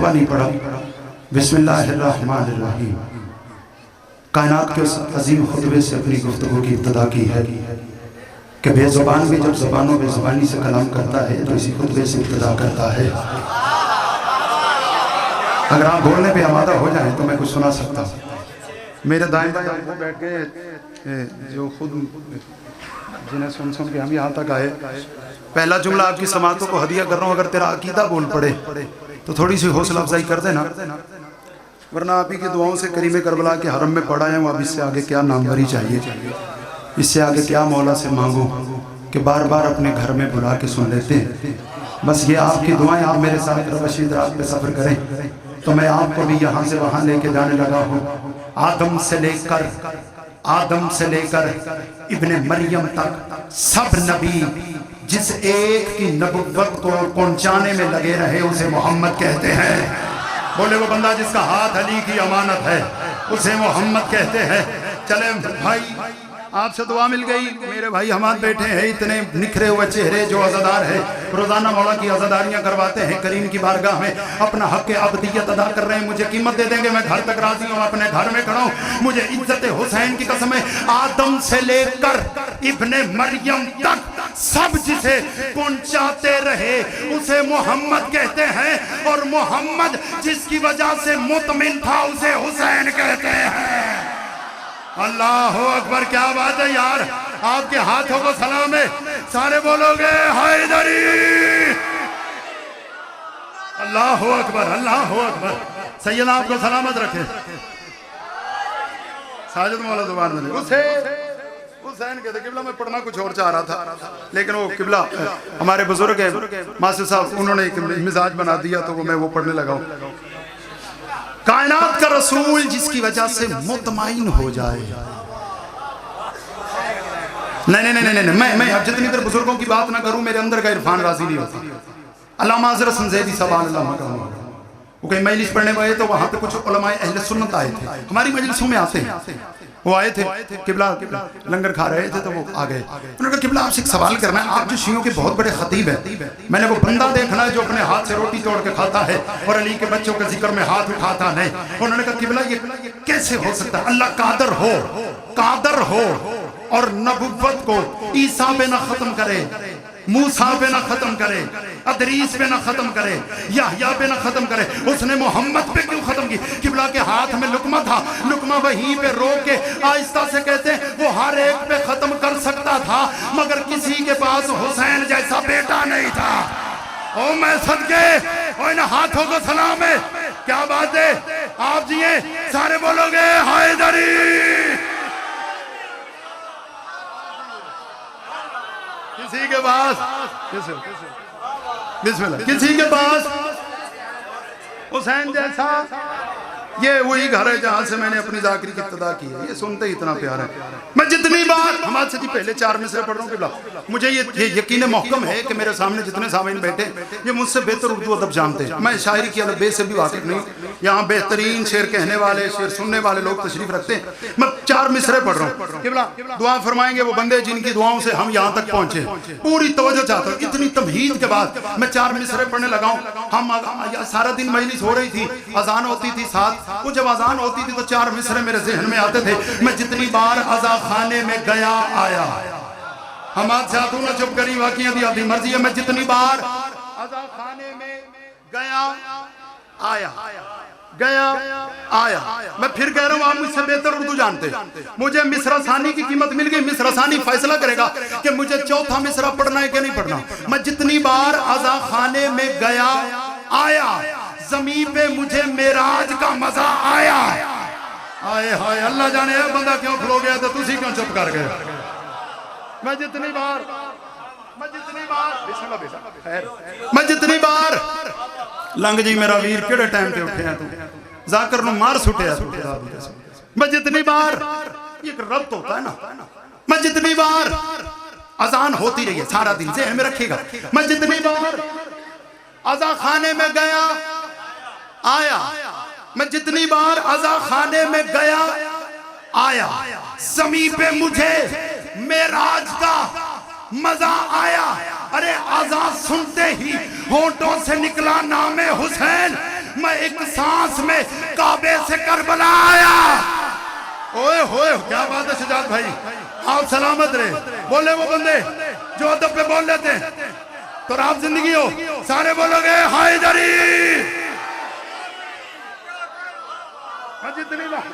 خطبہ نہیں پڑھا. بسم اللہ الرحمن الرحیم. کائنات کے اس عظیم خطبے سے اپنی گفتگو کی ابتدا کی ہے کہ بے زبان بھی جب زبانوں بے زبانی سے کلام کرتا ہے تو اسی خطبے سے ابتدا کرتا ہے. اگر آپ بولنے پہ آمادہ ہو جائیں تو میں کچھ سنا سکتا ہوں. میرے دائیں بائیں وہ بیٹھ گئے جو خود جنہیں سن کے ہم یہاں تک آئے. پہلا جملہ آپ کی سماعتوں کو ہدیہ کر رہا ہوں، اگر تیرا عقیدہ بول پڑے تو تھوڑی سی حوصلہ افزائی کر دینا، ورنہ آپ ہی کی دعاؤں سے کریم کربلا کے حرم میں پڑھا ہے. وہ اب اس سے آگے کیا ناموری چاہیے، اس سے آگے کیا مولا سے مانگو کہ بار بار اپنے گھر میں بلا کے سن لیتے ہیں. بس یہ آپ کی دعائیں. آپ میرے ساتھ رشید رات پہ سفر کریں تو میں آپ کو بھی یہاں سے وہاں لے کے جانے لگا ہوں. آدم سے لے کر ابن مریم تک سب نبی جس ایک کی نبوت کو پہنچانے میں لگے رہے اسے محمد کہتے ہیں. بولے وہ بندہ جس کا ہاتھ علی کی امانت ہے اسے محمد کہتے ہیں. چلے بھائی آپ سے دعا مل گئی. میرے بھائی ہمارے بیٹھے ہیں اتنے نکھرے ہوئے چہرے جو عزادار ہیں، روزانہ مولا کی عزاداریاں کرواتے ہیں کریم کی بارگاہ میں، اپنا حق عبدیت ادا کر رہے ہیں. مجھے قیمت دے دیں گے، میں گھر تک راضی ہوں، اپنے گھر میں کھڑا ہوں. مجھے عزت حسین کی قسم ہے. آدم سے لے کر ابن مریم تک سب جسے پہنچاتے رہے اسے محمد کہتے ہیں، اور محمد جس کی وجہ سے مطمئن تھا اسے حسین کہتے ہیں. اللہ اکبر. کیا بات ہے یار. آپ کے ہاتھوں کو سلام ہے. سارے بولو گے حیدری. اللہ اکبر اللہ اکبر. سیدنا آپ کو سلامت رکھے. ساجد مولا زبان میں حسین کہتے. قبلہ میں پڑھنا کچھ اور چاہ رہا تھا لیکن وہ قبلہ ہمارے بزرگ ہیں ماسٹر صاحب، انہوں نے ایک مزاج بنا دیا تو میں وہ پڑھنے لگا ہوں. کائنات کا رسول جس کی وجہ سے مطمئن ہو جائے. نہیں میں اب جتنی دیر بزرگوں کی بات نہ کروں میرے اندر کا عرفان راضی نہیں ہوتا. علامہ حضرت سنزیدی سبحان اللہ مقام. وہ کہیں مجلس پڑھنے گئے تو وہاں پہ کچھ علماء اہل سنت آئے تھے، ہماری مجلسوں میں آتے ہیں. وہ آئے تھے قبلہ لنگر کھا رہے تھے تو وہ آ گئے. انہوں نے کہا قبلہ آپ سے ایک سوال کرنا ہے. آپ جو شیعوں کے بہت بڑے خطیب ہیں، میں نے وہ بندہ دیکھنا ہے جو اپنے ہاتھ سے روٹی توڑ کے کھاتا ہے اور علی کے بچوں کے ذکر میں ہاتھ اٹھاتا نہیں. انہوں نے کہا قبلہ یہ کیسے ہو سکتا ہے؟ اللہ قادر ہو اور نبوت کو عیسیٰ پہ نہ ختم کرے، موسیٰ پہ نہ ختم کرے، ادریس پہ نہ ختم کرے، یحییٰ پہ نہ ختم کرے، اس نے محمد پہ کیوں ختم کی؟ قبلہ کے ہاتھ میں لقمہ تھا، لقمہ وہیں پہ روک کے آہستہ سے کہتے ہیں وہ ہر ایک پہ ختم کر سکتا تھا مگر کسی کے پاس حسین جیسا بیٹا نہیں تھا. او میں صدقے اور ان ہاتھوں کو سلام ہے. کیا بات ہے. آپ جیئے سارے بولو گے حیدری. کسی کے پاس بسم اللہ کسی کے پاس حسین جیسا. یہ وہی گھر ہے جہاں سے میں نے اپنی ذاکری کی ابتدا کی ہے. یہ سنتے ہی اتنا پیار ہے. میں جتنی بار ہمارے سے پہلے 4 مصرے پڑھ رہا ہوں قبلہ، مجھے یہ یقین محکم ہے کہ میرے سامنے جتنے سامعین بیٹھے یہ مجھ سے بہتر اردو ادب جانتے ہیں. میں شاعری کی الفبے سے بھی واقف نہیں. یہاں بہترین شعر کہنے والے شعر سننے والے لوگ تشریف رکھتے ہیں. میں 4 مصرے پڑھ رہا ہوں. قبلہ دعا فرمائیں گے وہ بندے جن کی دعاؤں سے ہم یہاں تک پہنچے. پوری توجہ چاہتا ہوں. اتنی تمہید کے بعد میں 4 مصرے پڑھنے لگا ہوں. ہم سارا دن مجلس ہو رہی تھی، اذان ہوتی تھی ساتھ. وہ جب اذان ہوتی تھی تو 4 مصرے میرے ذہن میں آتے تھے. میں جتنی بار عزا خانے میں گیا آیا، ہمارے ساتھوں نے چپ کری واقعی دی آدھی مرضی ہے. میں جتنی بار عزا خانے میں گیا آیا میں پھر کہہ رہا ہوں آپ مجھ سے بہتر اردو جانتے. مجھے مصرع ثانی کی قیمت مل گئی. مصرع ثانی فیصلہ کرے گا کہ مجھے چوتھا مصرع پڑھنا ہے کہ نہیں پڑھنا. میں جتنی بار عزا خانے میں گیا آیا، زمین پہ مجھے معراج کا مزہ آیا. آئے ہائے اللہ جانے ہے بندہ کیوں کھلو گیا تھا تسی کیوں چپ کر گئے. میں جتنی بار لنگ جی میرا ویر کیڑے ٹائم پہ اٹھے ہیں تو ذاکر نو مار سٹے ہیں. میں جتنی بار یہ ایک ربط ہوتا ہے نا. میں جتنی بار اذان ہوتی رہی ہے سارا دن ذہن میں رکھے گا. میں جتنی بار عزا خانے میں گیا آیا، میں جتنی بار عزا خانے میں گیا آیا، زمین پہ مجھے معراج کا مزہ آیا. ارے عزا سنتے ہی ہونٹوں سے نکلا نام حسین. میں ایک سانس میں کعبے سے کربلا آیا. اوئے ہوئے کیا بات ہے شجاعت بھائی, آپ سلامت رہے. بولے وہ بندے جو ادب پہ بول لیتے ہیں تو آپ زندگی ہو, سارے بولو گے حیدری. جتنی بات